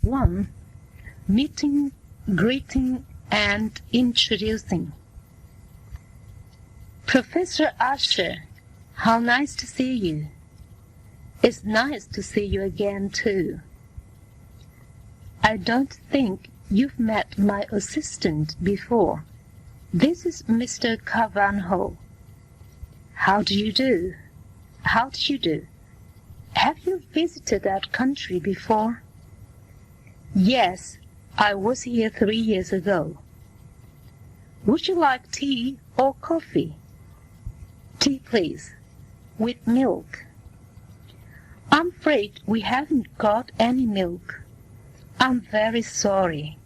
1. Meeting, greeting, and introducing. Professor Usher, how nice to see you. It's nice to see you again, too. I don't think you've met my assistant before. This is Mr. Carvanho. How do you do? How do you do? Have you visited that country before? Yes, I was here 3 years ago. Would you like tea or coffee? Tea, please, with milk. I'm afraid we haven't got any milk. I'm very sorry.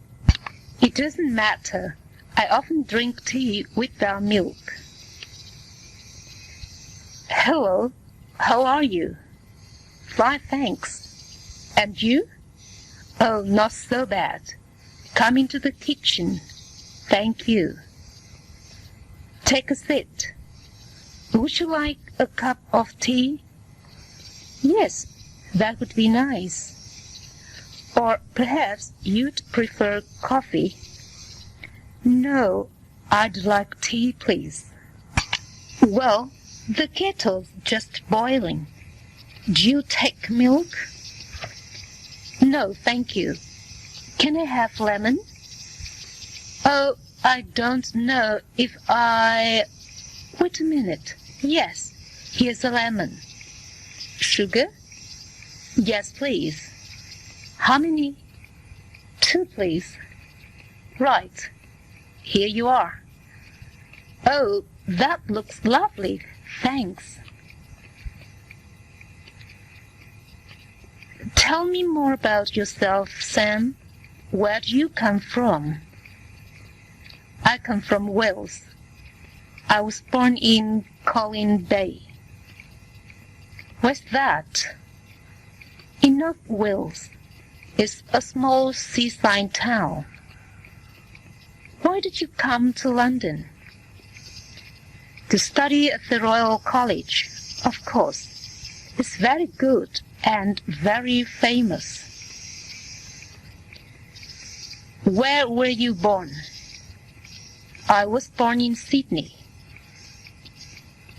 It doesn't matter. I often drink tea without milk. Hello, how are you? Fine, thanks. And you? Oh, not so bad. Come into the kitchen. Thank you. Take a seat. Would you like a cup of tea? Yes, that would be nice. Or perhaps you'd prefer coffee? No, I'd like tea, please. Well, the kettle's just boiling. Do you take milk? No, thank you. Can I have lemon? Oh, I don't know if I... Wait a minute. Yes, here's a lemon. Sugar? Yes, please. How many? 2, please. Right. Here you are. Oh, that looks lovely. Thanks. Tell me more about yourself, Sam. Where do you come from? I come from Wales. I was born in Colwyn Bay. Where's that? In North Wales. It's a small seaside town. Why did you come to London? To study at the Royal College, of course. It's very good and very famous. Where were you born? I was born in Sydney.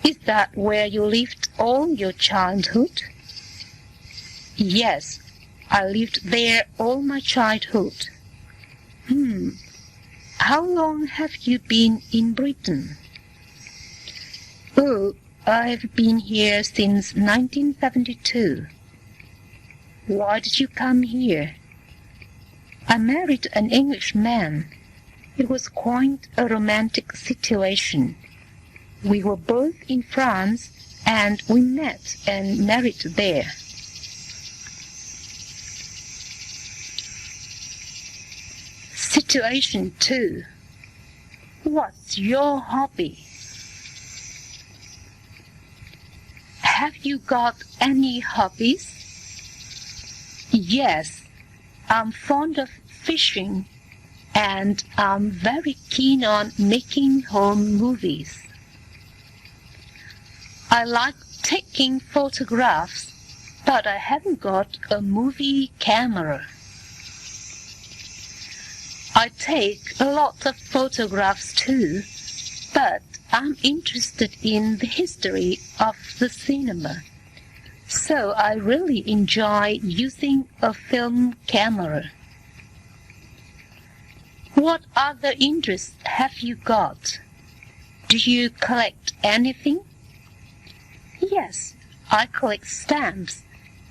Is that where you lived all your childhood? Yes, I lived there all my childhood. How long have you been in Britain? Oh, I've been here since 1972. Why did you come here? I married an Englishman. It was quite a romantic situation. We were both in France, and we met and married there. Situation 2. What's your hobby? Have you got any hobbies? Yes, I'm fond of fishing, and I'm very keen on making home movies. I like taking photographs, but I haven't got a movie camera. I take a lot of photographs too, but I'm interested in the history of the cinema, so I really enjoy using a film camera. What other interests have you got? Do you collect anything? Yes, I collect stamps,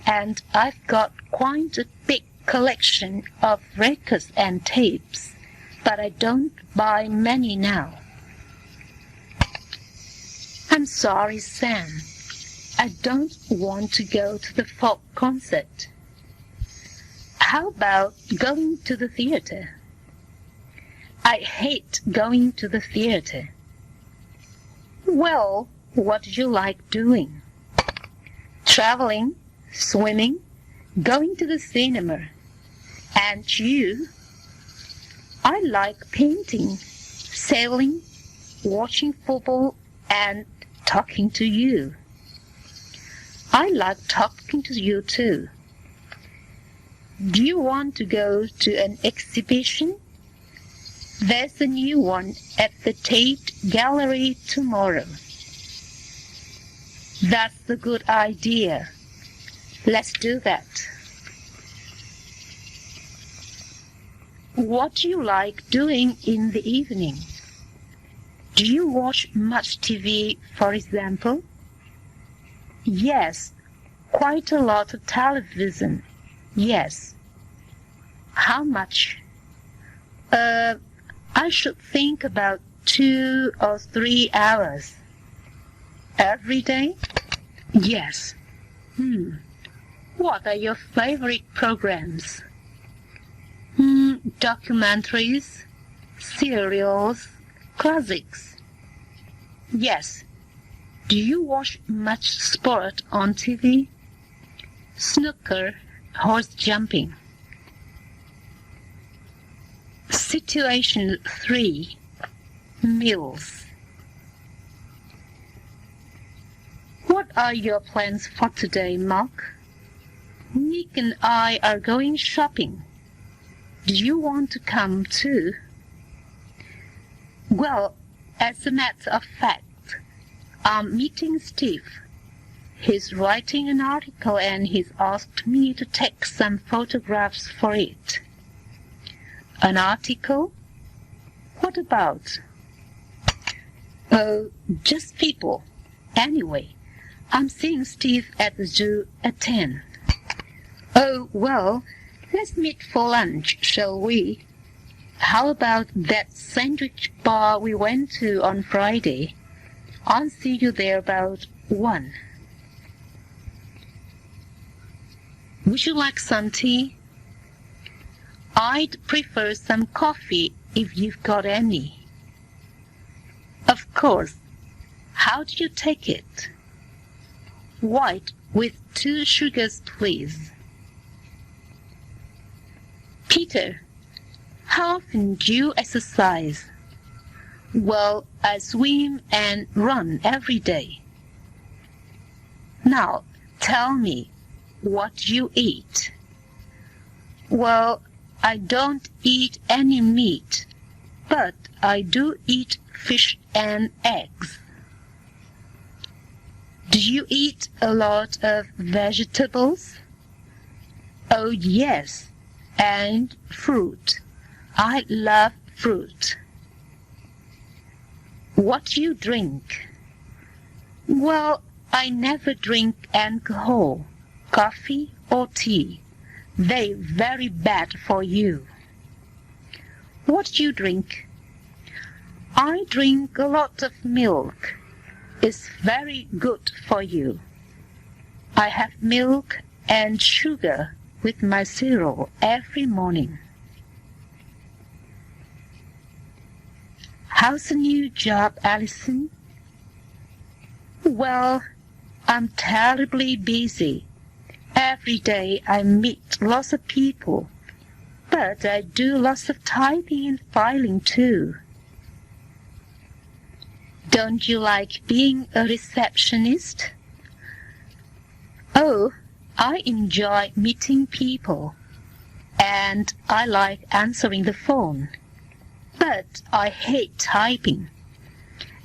and I've got quite a big collection of records and tapes, but I don't buy many now. I'm sorry, Sam. I don't want to go to the folk concert. How about going to the theater? I hate going to the theater. Well, what do you like doing? Traveling, swimming, going to the cinema. And you? I like painting, sailing, watching football, and talking to you. I like talking to you too. do you want to go to an exhibition? There's a new one at the Tate Gallery tomorrow. That's a good idea. Let's do that. What do you like doing in the evening? Do you watch much TV, for example? Yes, quite a lot of television. Yes. How much? I should think about 2 or 3 hours. Every day? Yes. What are your favorite programs? Documentaries, serials, classics. Yes. Do you watch much sport on TV? Snooker, horse jumping. Situation 3. Meals. What are your plans for today, Mark? Nick and I are going shopping. Do you want to come too? Well, as a matter of fact, I'm meeting Steve. He's writing an article and he's asked me to take some photographs for it. An article? What about? Oh, just people. Anyway, I'm seeing Steve at the zoo at 10. Oh, well, let's meet for lunch, shall we? How about that sandwich bar we went to on Friday? I'll see you there about 1. Would you like some tea? I'd prefer some coffee if you've got any. Of course. How do you take it? White with 2 sugars, please. Peter, how often do you exercise? Well, I swim and run every day. Now, tell me, what do you eat? Well, I don't eat any meat, but I do eat fish and eggs. Do you eat a lot of vegetables? Oh, yes, and fruit. I love fruit. What do you drink? Well, I never drink alcohol, coffee or tea. They're very bad for you. What do you drink? I drink a lot of milk. It's very good for you. I have milk and sugar with my cereal every morning. How's the new job, Alison? Well, I'm terribly busy. Every day I meet lots of people, but I do lots of typing and filing too. Don't you like being a receptionist? Oh, I enjoy meeting people, and I like answering the phone, but I hate typing,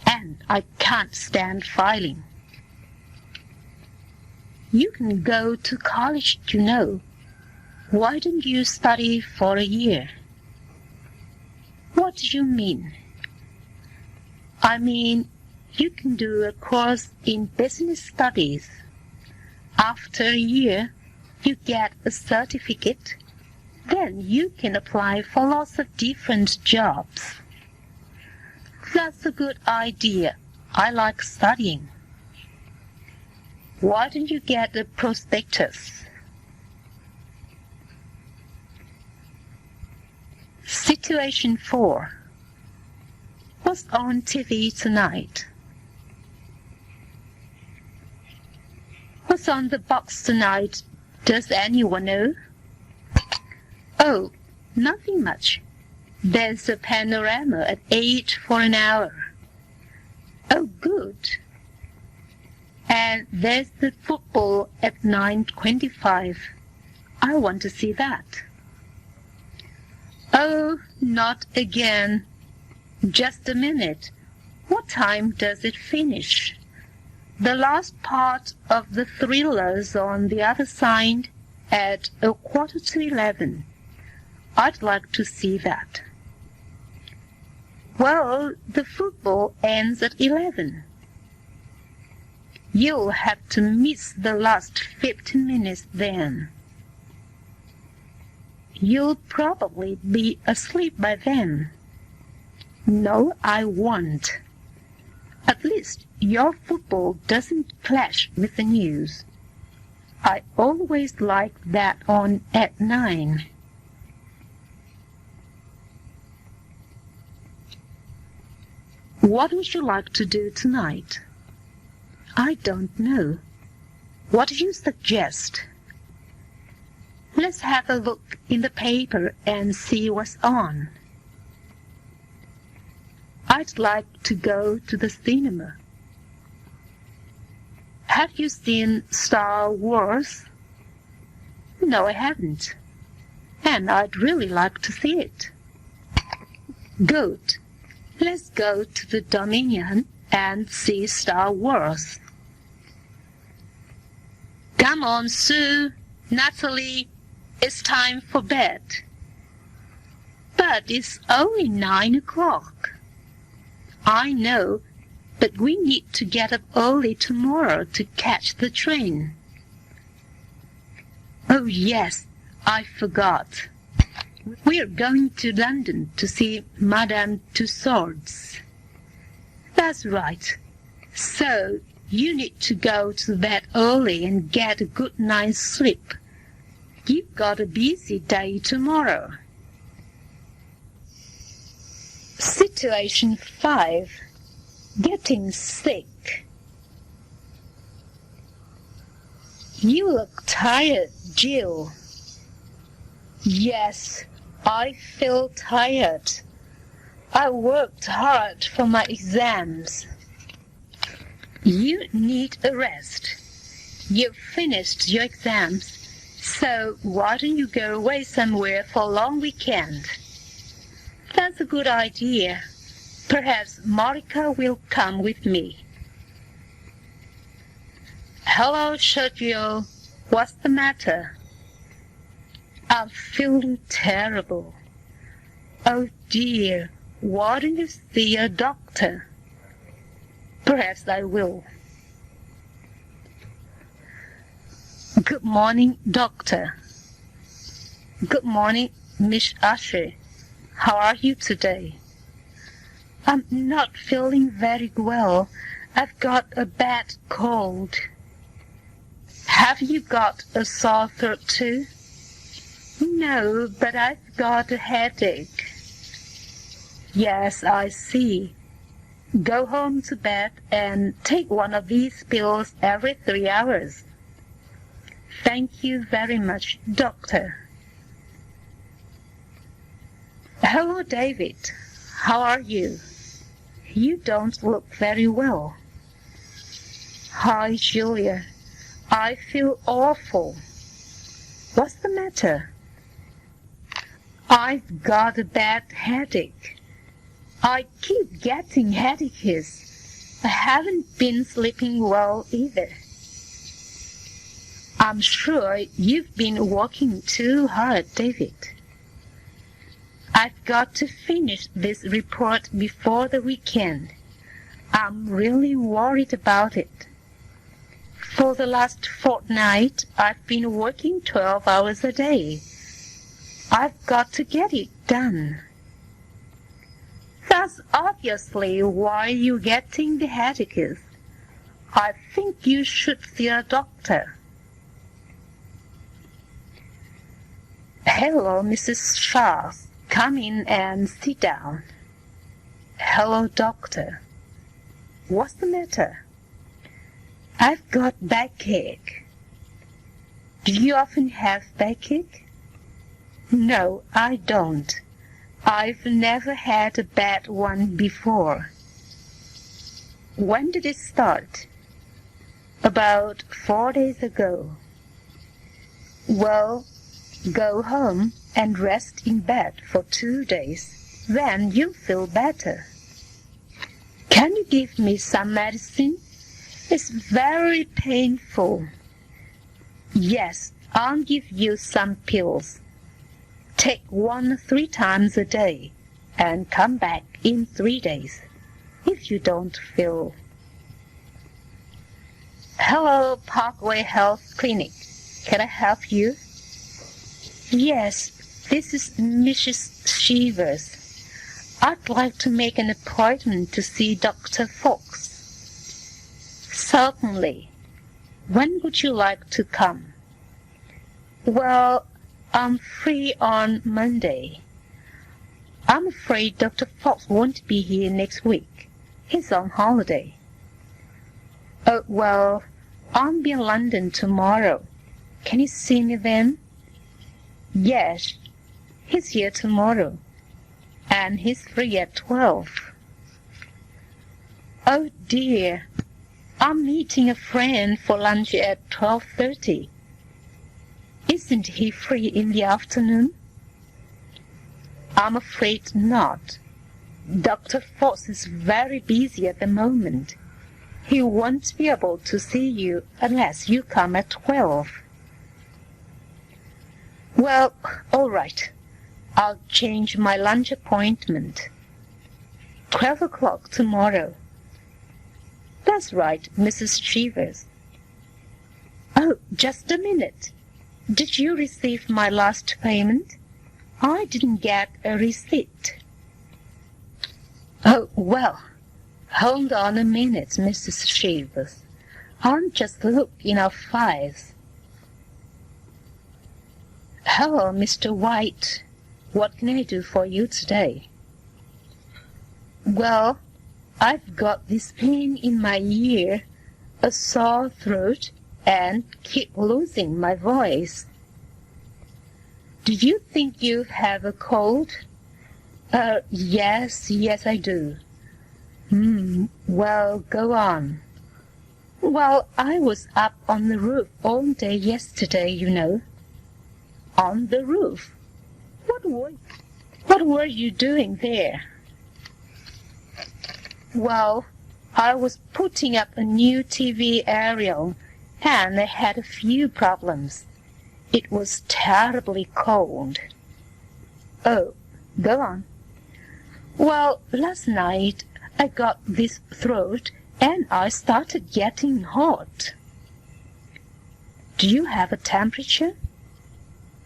and I can't stand filing. You can go to college, you know. Why don't you study for a year? What do you mean? I mean, you can do a course in business studies. After a year, you get a certificate. Then you can apply for lots of different jobs. That's a good idea. I like studying. Why don't you get a prospectus? Situation 4. What's on TV tonight? What's on the box tonight? Does anyone know? Oh, nothing much. There's a panorama at 8 for an hour. Oh, good. And there's the football at 9:25. I want to see that." "Oh, not again. Just a minute. What time does it finish?" "The last part of the Thriller's on the other side at 11:15. I'd like to see that." "Well, the football ends at 11. "You'll have to miss the last 15 minutes then." "You'll probably be asleep by then." "No, I won't. At least your football doesn't clash with the news. I always like that on at 9. "What would you like to do tonight?" "I don't know. What do you suggest?" "Let's have a look in the paper and see what's on." "I'd like to go to the cinema." "Have you seen Star Wars?" "No, I haven't. And I'd really like to see it." "Good. Let's go to the Dominion and see Star Wars." "Come on, Sue, Natalie, it's time for bed." "But it's only 9 o'clock." "I know, but we need to get up early tomorrow to catch the train." "Oh, yes, I forgot. We're going to London to see Madame Tussauds." "That's right. So you need to go to bed early and get a good night's sleep. You've got a busy day tomorrow." Situation 5. Getting sick. "You look tired, Jill." "Yes, I feel tired. I worked hard for my exams." "You need a rest. You've finished your exams, so why don't you go away somewhere for a long weekend?" "That's a good idea. Perhaps Monica will come with me." "Hello, Sergio. What's the matter?" "I'm feeling terrible." "Oh dear, why don't you see a doctor?" "Perhaps I will." "Good morning, doctor." "Good morning, Miss Usher. How are you today?" "I'm not feeling very well. I've got a bad cold." "Have you got a sore throat too?" "No, but I've got a headache." "Yes, I see. Go home to bed and take one of these pills every 3 hours." "Thank you very much, doctor." "Hello, David. How are you? You don't look very well." "Hi, Julia. I feel awful." "What's the matter?" "I've got a bad headache. I keep getting headaches. I haven't been sleeping well either." "I'm sure you've been working too hard, David." "I've got to finish this report before the weekend. I'm really worried about it. For the last fortnight, I've been working 12 hours a day. I've got to get it done." "That's obviously why you're getting the headaches. I think you should see a doctor." "Hello, Mrs. Charles. Come in and sit down." "Hello, doctor. What's the matter?" "I've got backache." "Do you often have backache?" "No, I don't. I've never had a bad one before." "When did it start?" "About 4 days ago." "Well, Go home and rest in bed for 2 days. Then you'll feel better. Can you give me some medicine? It's very painful. Yes, I'll give you some pills. Take one 3 times a day and come back in 3 days if you don't feel. Hello, Parkway Health Clinic. Can I help you? Yes, this is Mrs. Shivers. I'd like to make an appointment to see Dr. Fox. Certainly. When would you like to come? Well, I'm free on Monday. I'm afraid Dr. Fox won't be here next week. He's on holiday. Oh, well, I'll be in London tomorrow. Can you see me then? Yes, he's here tomorrow. And he's free at 12. Oh dear, I'm meeting a friend for lunch at 12:30. Isn't he free in the afternoon? I'm afraid not. Dr. Fox is very busy at the moment. He won't be able to see you unless you come at 12. Well, all right. I'll change my lunch appointment. 12 o'clock tomorrow. That's right, Mrs. Shivers. Oh, just a minute. Did you receive my last payment? I didn't get a receipt. Oh, well, hold on a minute, Mrs. Shivers. I'll just look in our files. Hello, Mr. White. What can I do for you today? Well, I've got this pain in my ear, a sore throat, and keep losing my voice. Do you think you have a cold? Yes, I do. Well, go on. Well, I was up on the roof all day yesterday, you know. On the roof? What were you doing there? Well, I was putting up a new TV aerial, and I had a few problems. It was terribly cold. Oh, go on. Well, last night I got this throat, and I started getting hot. Do you have a temperature?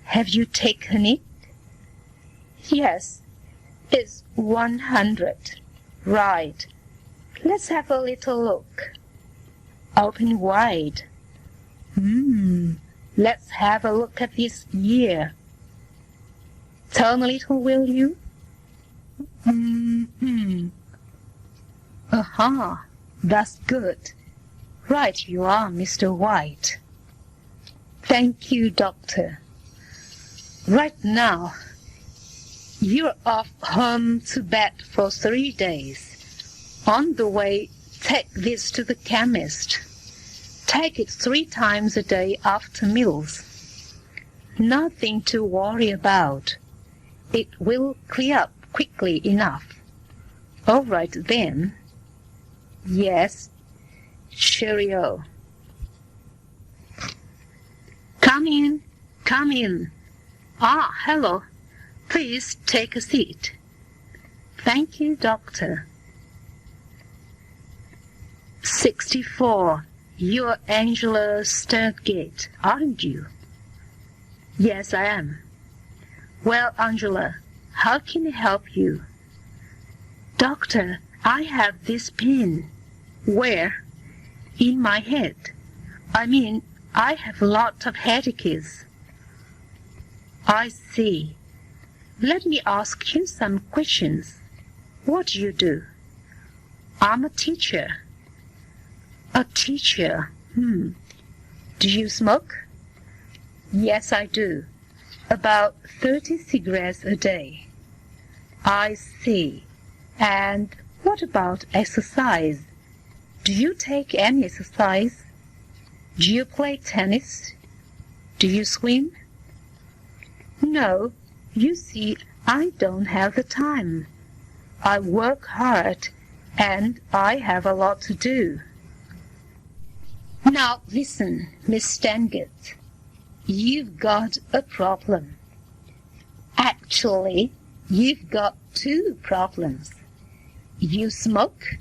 Have you taken it? Yes, it's 100. Right. Let's have a little look. Open wide. Let's have a look at this ear. Turn a little, will you? That's good. Right you are, Mr. White. Thank you, Doctor. Right now, you're off home to bed for 3 days. On the way, take this to the chemist. Take it 3 times a day after meals. Nothing to worry about. It will clear up quickly enough. All right then. Yes. Cheerio. Come in. Come in. Ah, hello. Please take a seat. Thank you, Doctor. 64. You're Angela Sturgate, aren't you? Yes, I am. Well, Angela, how can I help you? Doctor, I have this pain. Where? In my head. I mean, I have a lot of headaches. I see. Let me ask you some questions. What do you do? I'm a teacher. A teacher? Do you smoke? Yes, I do. About 30 cigarettes a day. I see. And what about exercise? Do you take any exercise? Do you play tennis? Do you swim? No, you see, I don't have the time. I work hard, and I have a lot to do. Now listen, Miss Stangate. You've got a problem. Actually, you've got two problems. You smoke,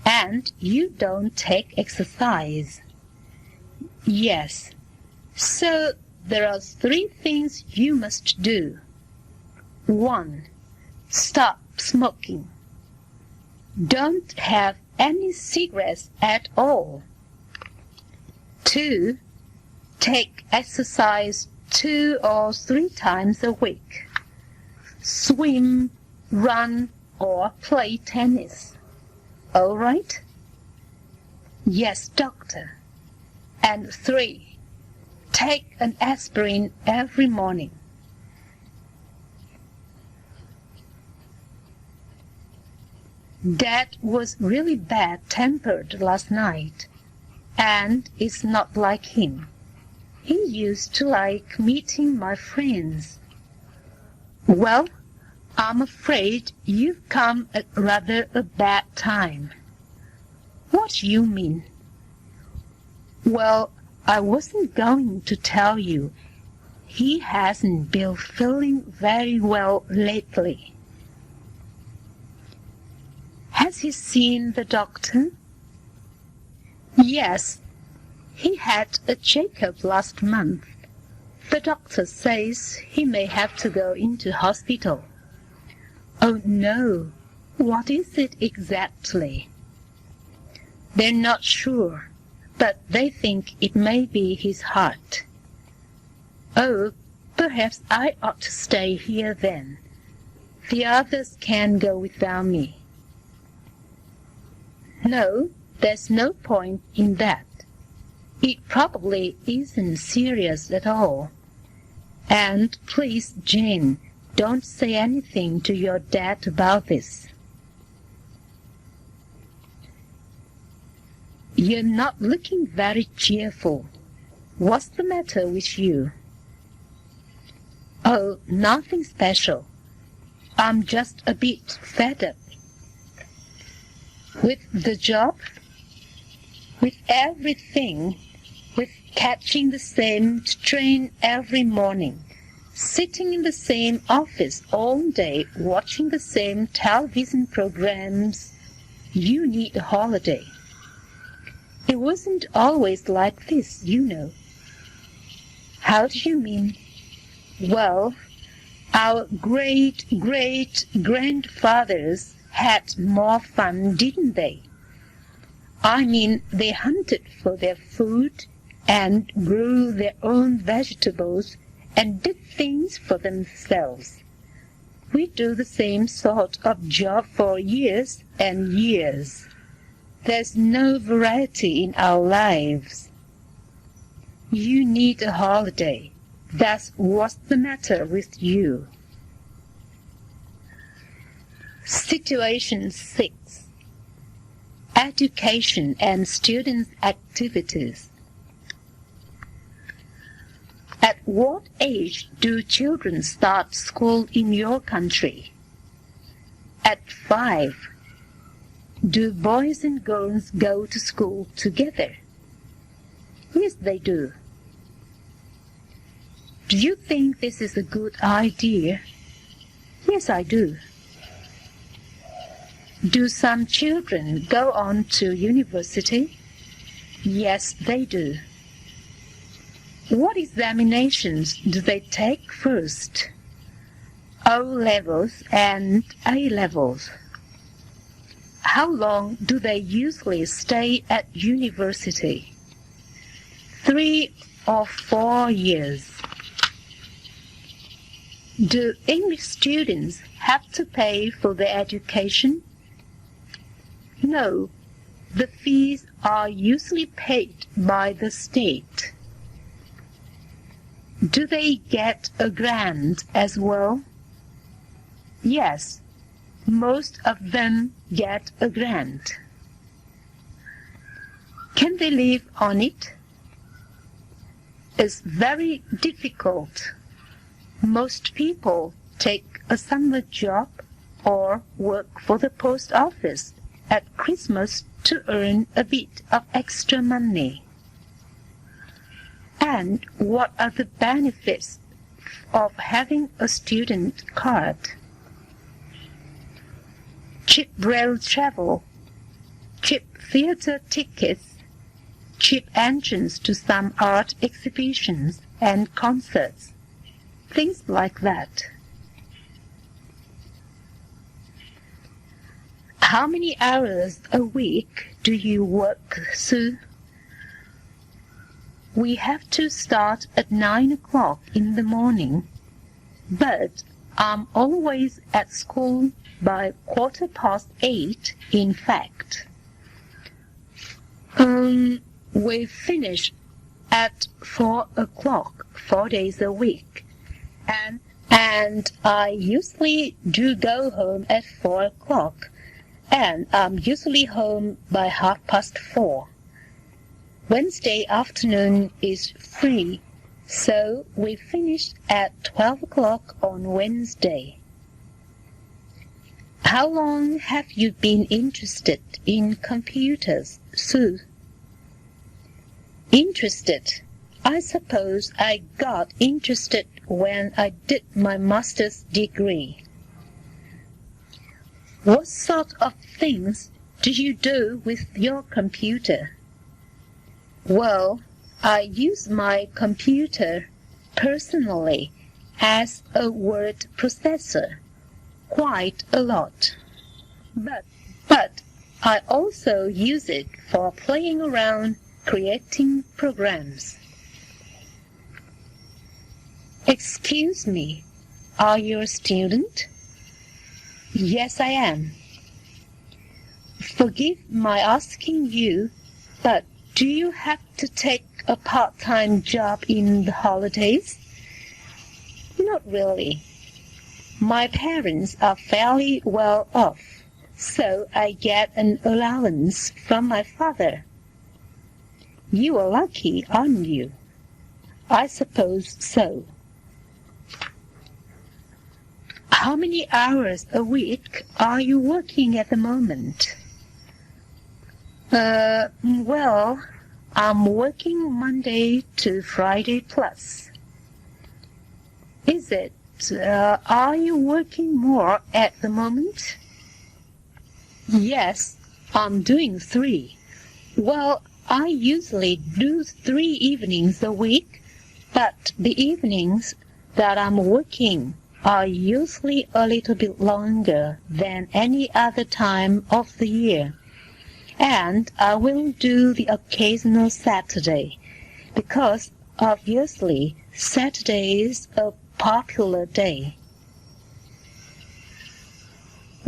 and you don't take exercise. Yes, so there are three things you must do. 1. Stop smoking. Don't have any cigarettes at all. 2. Take exercise 2 or 3 times a week. Swim, run, or play tennis. All right? Yes, doctor. And 3. Take an aspirin every morning. Dad was really bad-tempered last night, and it's not like him. He used to like meeting my friends. Well, I'm afraid you've come at rather a bad time. What do you mean? Well, I wasn't going to tell you. He hasn't been feeling very well lately. Has he seen the doctor? Yes, he had a checkup last month. The doctor says he may have to go into hospital. Oh no, what is it exactly? They're not sure, but they think it may be his heart. Oh, perhaps I ought to stay here then. The others can go without me. No, there's no point in that. It probably isn't serious at all. And please, Jane, don't say anything to your dad about this. You're not looking very cheerful. What's the matter with you? Oh, nothing special. I'm just a bit fed up. With the job, with everything, with catching the same train every morning, sitting in the same office all day, watching the same television programs. You need a holiday. It wasn't always like this, you know. How do you mean? Well, our great-great-grandfathers had more fun, didn't they? I mean, they hunted for their food and grew their own vegetables and did things for themselves. We do the same sort of job for years and years. There's no variety in our lives. You need a holiday. That's what's the matter with you. Situation 6. Education and student activities. At what age do children start school in your country? At 5. Do boys and girls go to school together? Yes, they do. Do you think this is a good idea? Yes, I do. Do some children go on to university? Yes, they do. What examinations do they take first? O-levels and A-levels. How long do they usually stay at university? 3 or 4 years. Do English students have to pay for their education? No, the fees are usually paid by the state. Do they get a grant as well? Yes, most of them get a grant. Can they live on it? It's very difficult. Most people take a summer job or work for the post office at Christmas to earn a bit of extra money. And what are the benefits of having a student card? Cheap rail travel, cheap theater tickets, cheap entrance to some art exhibitions and concerts, things like that. How many hours a week do you work, Sue? We have to start at 9 o'clock in the morning, but I'm always at school by 8:15, in fact. We finish at 4 o'clock 4 days a week, and I usually do go home at 4 o'clock, and I'm usually home by 4:30. Wednesday afternoon is free, so we finish at 12 o'clock on Wednesday. How long have you been interested in computers, Sue? Interested? I suppose I got interested when I did my master's degree. What sort of things do you do with your computer? Well, I use my computer personally as a word processor quite a lot. But I also use it for playing around, creating programs. Excuse me, are you a student? Yes, I am. Forgive my asking you, but do you have to take a part-time job in the holidays? Not really. My parents are fairly well off, so I get an allowance from my father. You are lucky, aren't you? I suppose so. How many hours a week are you working at the moment? Well, I'm working Monday to Friday plus. Is it? Are you working more at the moment? Yes, I'm doing 3. Well, I usually do 3 evenings a week, but the evenings that I'm working are usually a little bit longer than any other time of the year. And I will do the occasional Saturday, because obviously Saturday is a popular day.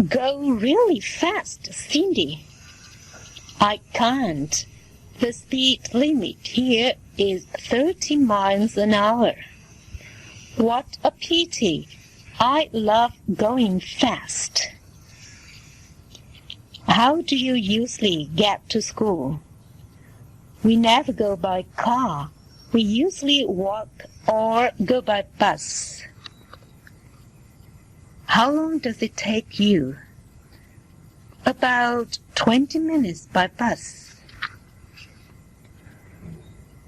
Go really fast, Cindy. I can't. The speed limit here is 30 miles an hour. What a pity. I love going fast. How do you usually get to school? We never go by car. We usually walk or go by bus. How long does it take you? About 20 minutes by bus.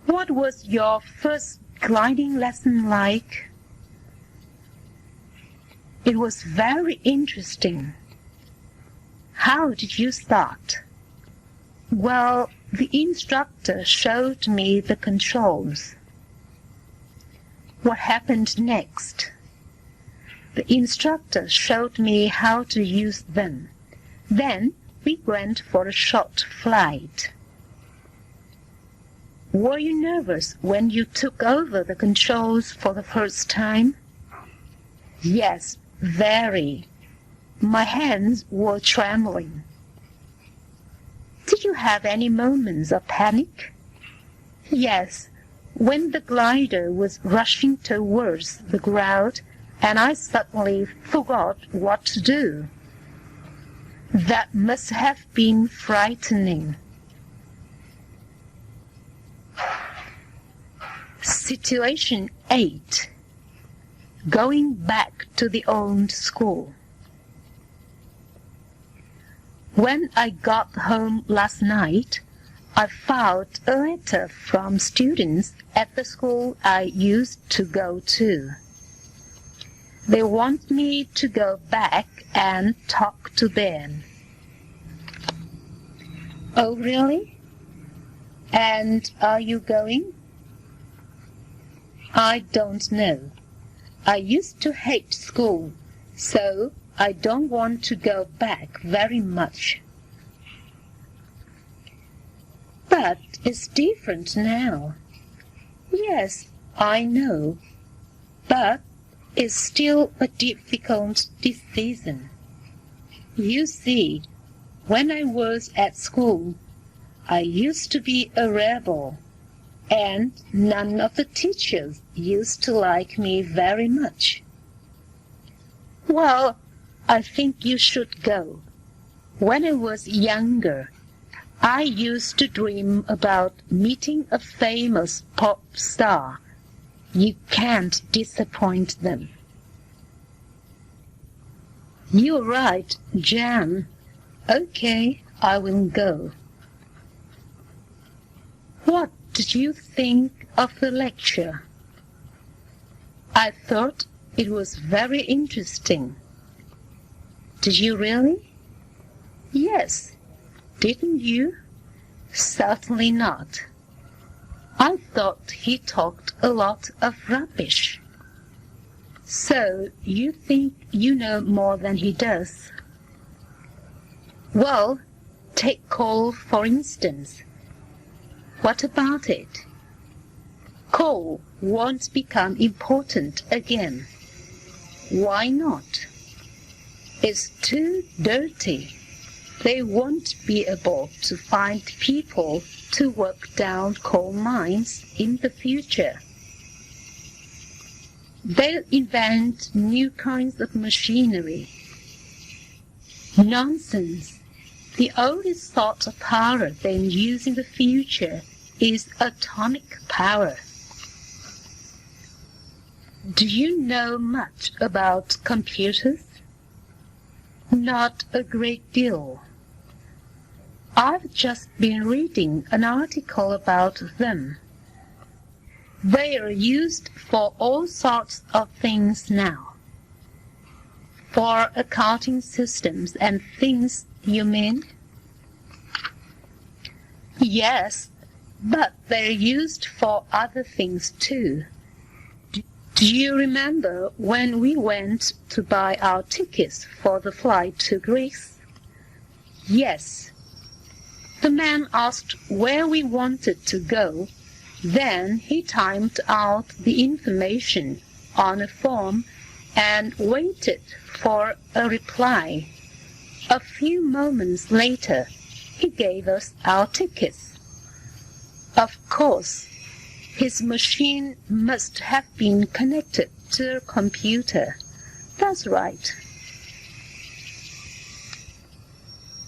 What was your first gliding lesson like? It was very interesting. How did you start? Well, the instructor showed me the controls. What happened next? The instructor showed me how to use them. Then we went for a short flight. Were you nervous when you took over the controls for the first time? Yes, very. My hands were trembling. Did you have any moments of panic? Yes, when the glider was rushing towards the ground and I suddenly forgot what to do. That must have been frightening. Situation 8. going back to the old school. When I got home last night, I found a letter from students at the school I used to go to. They want me to go back and talk to them. Oh, really? And are you going? I don't know. I used to hate school, so I don't want to go back very much. But it's different now. Yes, I know. But it's still a difficult decision. You see, when I was at school, I used to be a rebel, and none of the teachers used to like me very much. Well, I think you should go. When I was younger, I used to dream about meeting a famous pop star. You can't disappoint them. You're right, Jan. Okay, I will go. What did you think of the lecture? I thought it was very interesting. Did you really? Yes. Didn't you? Certainly not. I thought he talked a lot of rubbish. So you think you know more than he does? Well, take coal for instance. What about it? Coal won't become important again. Why not? It's too dirty. They won't be able to find people to work down coal mines in the future. They'll invent new kinds of machinery. Nonsense! The only sort of power they'll use in the future is atomic power. Do you know much about computers? Not a great deal. I've just been reading an article about them. They are used for all sorts of things now. For accounting systems and things, you mean? Yes, but they're used for other things too. Do you remember when we went to buy our tickets for the flight to Greece? Yes. The man asked where we wanted to go. Then he typed out the information on a form and waited for a reply. A few moments later, he gave us our tickets. Of course, his machine must have been connected to a computer. That's right.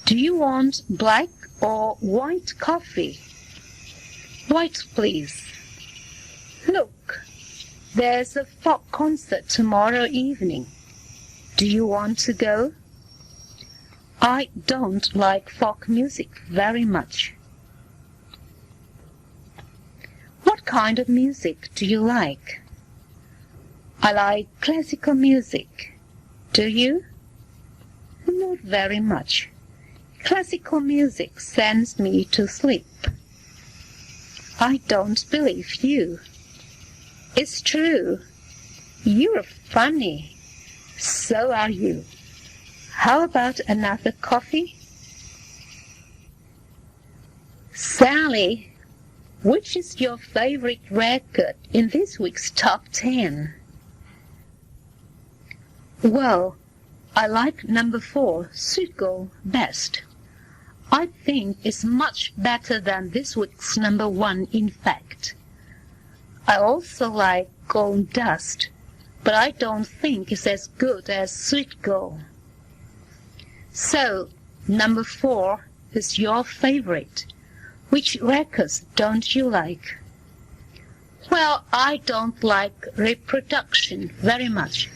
Do you want black or white coffee? White, please. Look, there's a folk concert tomorrow evening. Do you want to go? I don't like folk music very much. What kind of music do you like? I like classical music. Do you? Not very much. Classical music sends me to sleep. I don't believe you. It's true. You're funny. So are you. How about another coffee? Sally, which is your favorite record in this week's top 10? Well, I like number 4, Sweet Girl, best. I think it's much better than this week's number 1, in fact. I also like Gold Dust, but I don't think it's as good as Sweet Girl. So, number 4 is your favorite. Which records don't you like? Well, I don't like reproduction very much.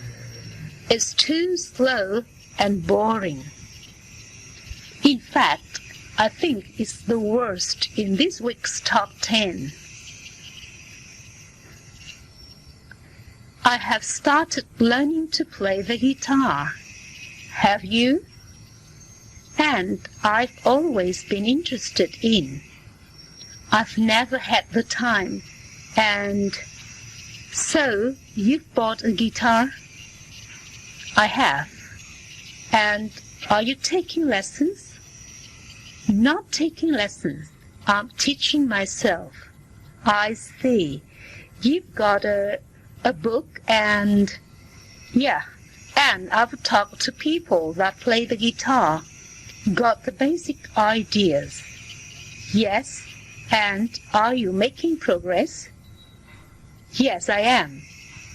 It's too slow and boring. In fact, I think it's the worst in this week's top 10. I have started learning to play the guitar. Have you? And I've always been interested in. I've never had the time. And so, you've bought a guitar? I have. And are you taking lessons? Not taking lessons. I'm teaching myself. I see. You've got a book and... Yeah, and I've talked to people that play the guitar. Got the basic ideas. Yes, and are you making progress? Yes, I am.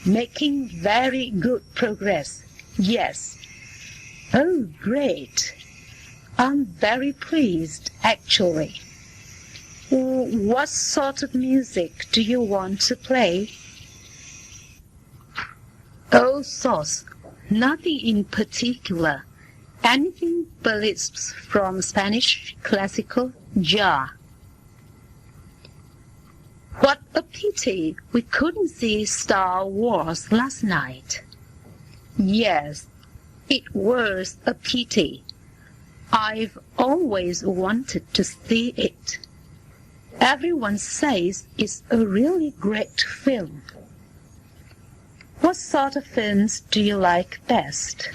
Making very good progress. Yes. Oh, great. I'm very pleased, actually. What sort of music do you want to play? All sorts. Nothing in particular. Anything but it's from Spanish, classical, jazz. What a pity we couldn't see Star Wars last night. Yes, it was a pity. I've always wanted to see it. Everyone says it's a really great film. What sort of films do you like best?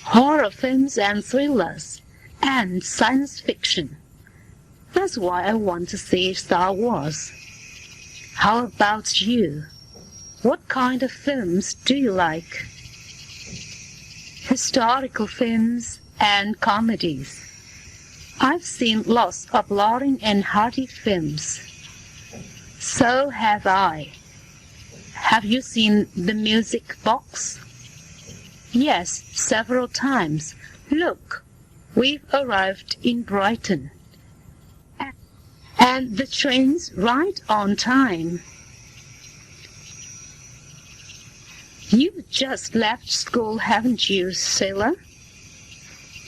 Horror films and thrillers, and science fiction. That's why I want to see Star Wars. How about you? What kind of films do you like? Historical films and comedies. I've seen lots of Lauren and Hardy films. So have I. Have you seen The Music Box? Yes, several times. Look, we've arrived in Brighton. And the train's right on time. You've just left school, haven't you, Sailor?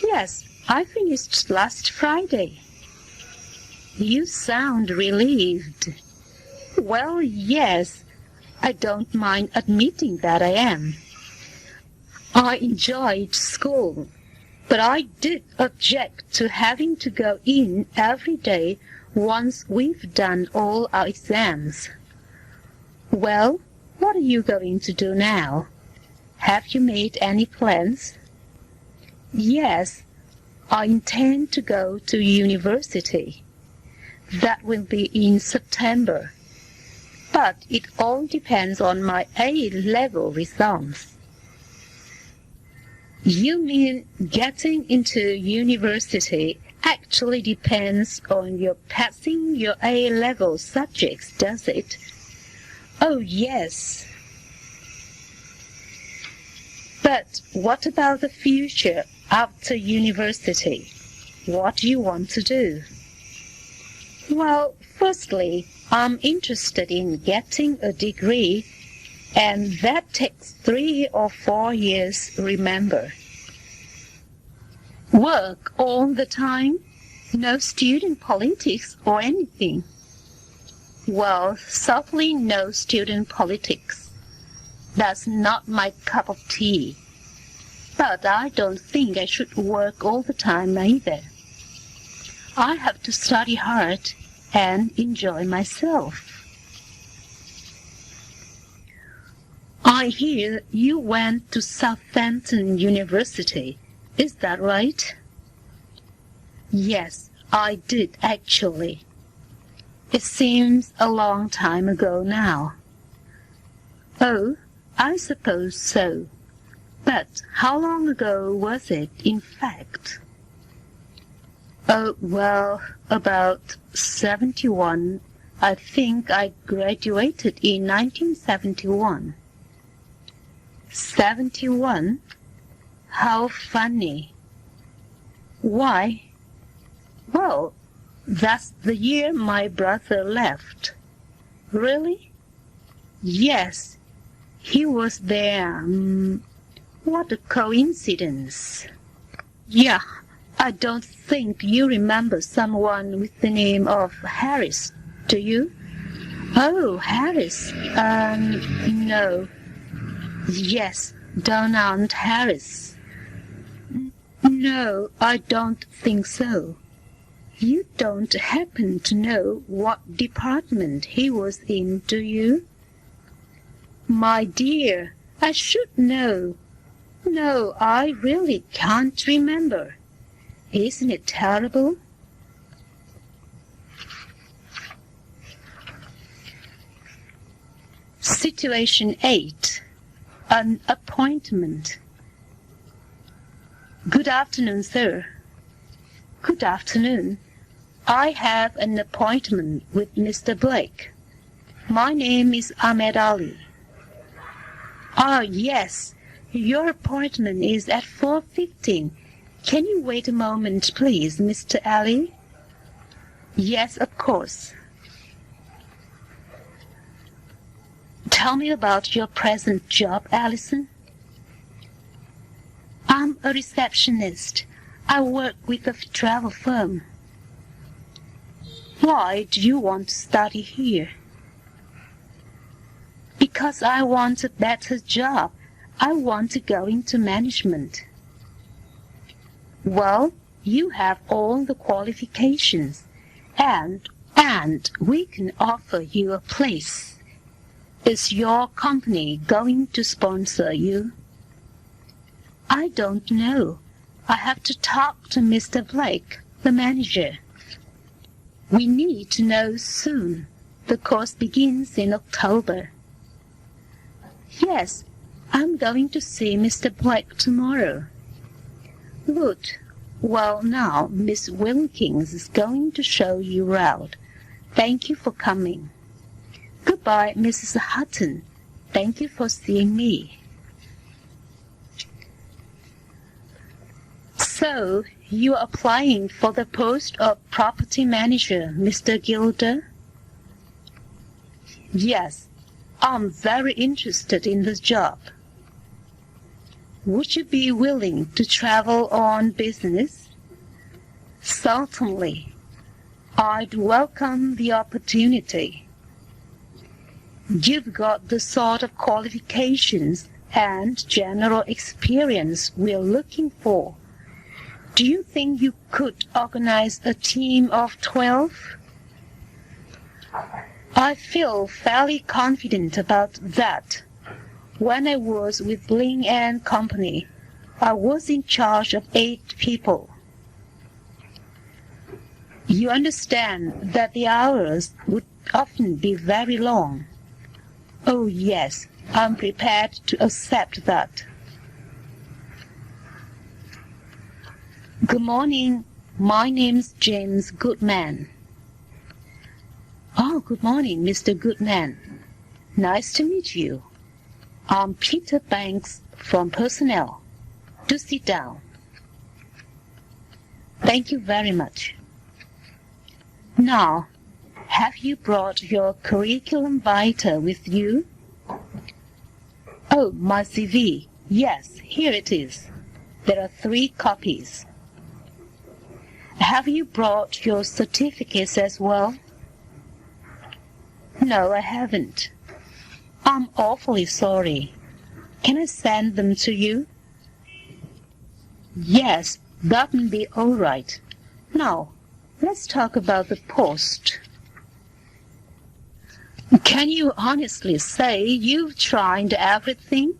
Yes, I finished last Friday. You sound relieved. Well, yes, I don't mind admitting that I am. I enjoyed school, but I did object to having to go in every day once we've done all our exams. Well, what are you going to do now? Have you made any plans? Yes, I intend to go to university. That will be in September. But it all depends on my A-level results. You mean getting into university actually depends on your passing your A-level subjects, does it? Oh, yes. But what about the future after university? What do you want to do? Well, firstly, I'm interested in getting a degree, and that takes 3 or 4 years, remember. Work all the time? No student politics or anything? Well, certainly no student politics. That's not my cup of tea. But I don't think I should work all the time either. I have to study hard and enjoy myself. I hear you went to Southampton University. Is that right? Yes, I did actually. It seems a long time ago now. Oh, I suppose so. But how long ago was it, in fact? Oh, well, about 71. I think I graduated in 1971. 71? How funny. Why? Well, that's the year my brother left. Really? Yes, he was there. What a coincidence. Yeah, I don't think you remember someone with the name of Harris, do you? Oh, Harris. No. Yes, Donald Harris. No, I don't think so. You don't happen to know what department he was in, do you? My dear, I should know. No, I really can't remember. Isn't it terrible? Situation 8. An appointment. Good afternoon, sir. Good afternoon. I have an appointment with Mr. Blake. My name is Ahmed Ali. Ah, yes. Your appointment is at 4:15. Can you wait a moment, please, Mr. Ali? Yes, of course. Tell me about your present job, Alison. I'm a receptionist. I work with a travel firm. Why do you want to study here? Because I want a better job. I want to go into management. Well, you have all the qualifications, and we can offer you a place. Is your company going to sponsor you? I don't know. I have to talk to Mr. Blake, the manager. We need to know soon. The course begins in October. Yes, I'm going to see Mr. Blake tomorrow. Good. Well, now Miss Wilkins is going to show you round. Thank you for coming. Goodbye, Mrs. Hutton. Thank you for seeing me. So, you are applying for the post of property manager, Mr. Gilder? Yes, I'm very interested in this job. Would you be willing to travel on business? Certainly. I'd welcome the opportunity. You've got the sort of qualifications and general experience we're looking for. Do you think you could organize a team of 12? I feel fairly confident about that. When I was with Ling & Company, I was in charge of 8 people. You understand that the hours would often be very long. Oh, yes, I'm prepared to accept that. Good morning. My name's James Goodman. Oh, good morning, Mr. Goodman. Nice to meet you. I'm Peter Banks from Personnel. Do sit down. Thank you very much. Now, have you brought your curriculum vitae with you? Oh, my CV. Yes, here it is. There are 3 copies. Have you brought your certificates as well? No, I haven't. I'm awfully sorry. Can I send them to you? Yes, that will be all right. Now, let's talk about the post. Can you honestly say you've tried everything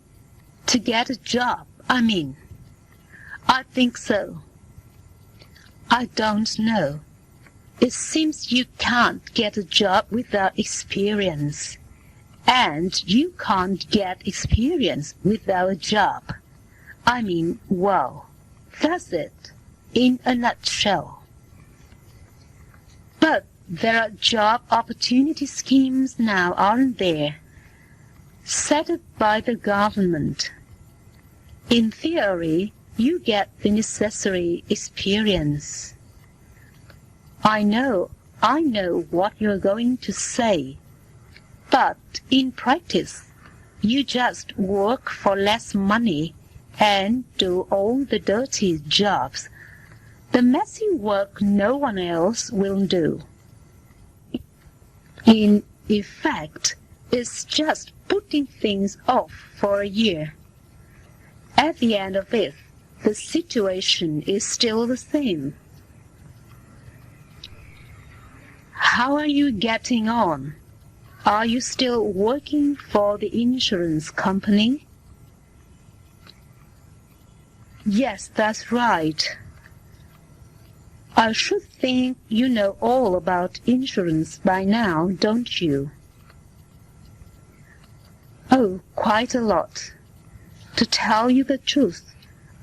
to get a job? I think so. I don't know. It seems you can't get a job without experience. And you can't get experience without a job. Well, that's it, in a nutshell. But there are job opportunity schemes now, aren't there? Set up by the government. In theory, you get the necessary experience. I know what you're going to say. But in practice, you just work for less money and do all the dirty jobs, the messy work no one else will do. In effect, it's just putting things off for a year. At the end of it, the situation is still the same. How are you getting on? Are you still working for the insurance company? Yes, that's right. I should think you know all about insurance by now, don't you? Oh, quite a lot. To tell you the truth,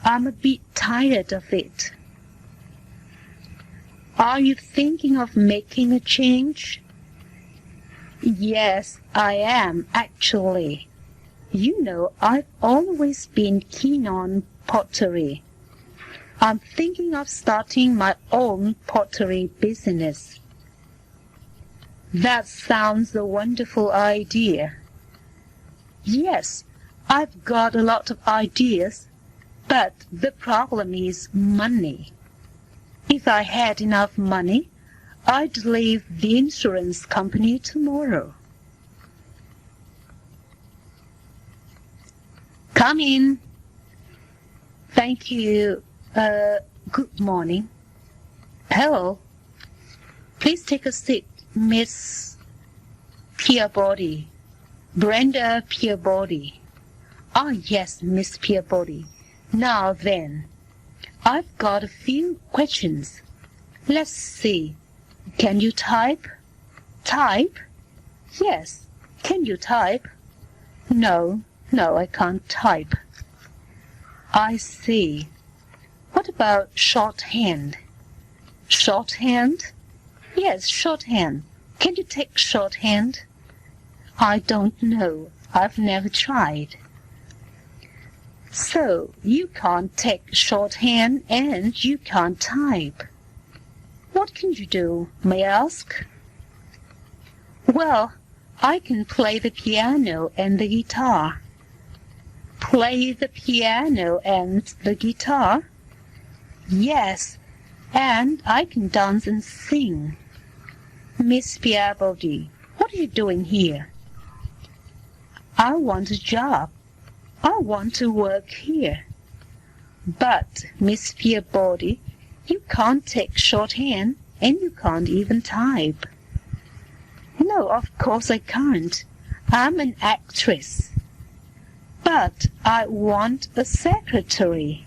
I'm a bit tired of it. Are you thinking of making a change? Yes, I am, actually. You know, I've always been keen on pottery. I'm thinking of starting my own pottery business. That sounds a wonderful idea. Yes, I've got a lot of ideas, but the problem is money. If I had enough money, I'd leave the insurance company tomorrow. Come in. Thank you. Good morning. Hello. Please take a seat, Miss Peabody. Brenda Peabody. Ah, yes, Miss Peabody. Now then, I've got a few questions. Let's see. Can you type? Type? Yes. Can you type? No, I can't type. I see. What about shorthand? Shorthand? Yes, shorthand. Can you take shorthand? I don't know. I've never tried. So, you can't take shorthand and you can't type. What can you do, may I ask? Well, I can play the piano and the guitar. Play the piano and the guitar? Yes, and I can dance and sing. Miss Peabody, what are you doing here? I want a job. I want to work here. But, Miss Peabody, you can't take shorthand and you can't even type. No, of course I can't. I'm an actress. But I want a secretary.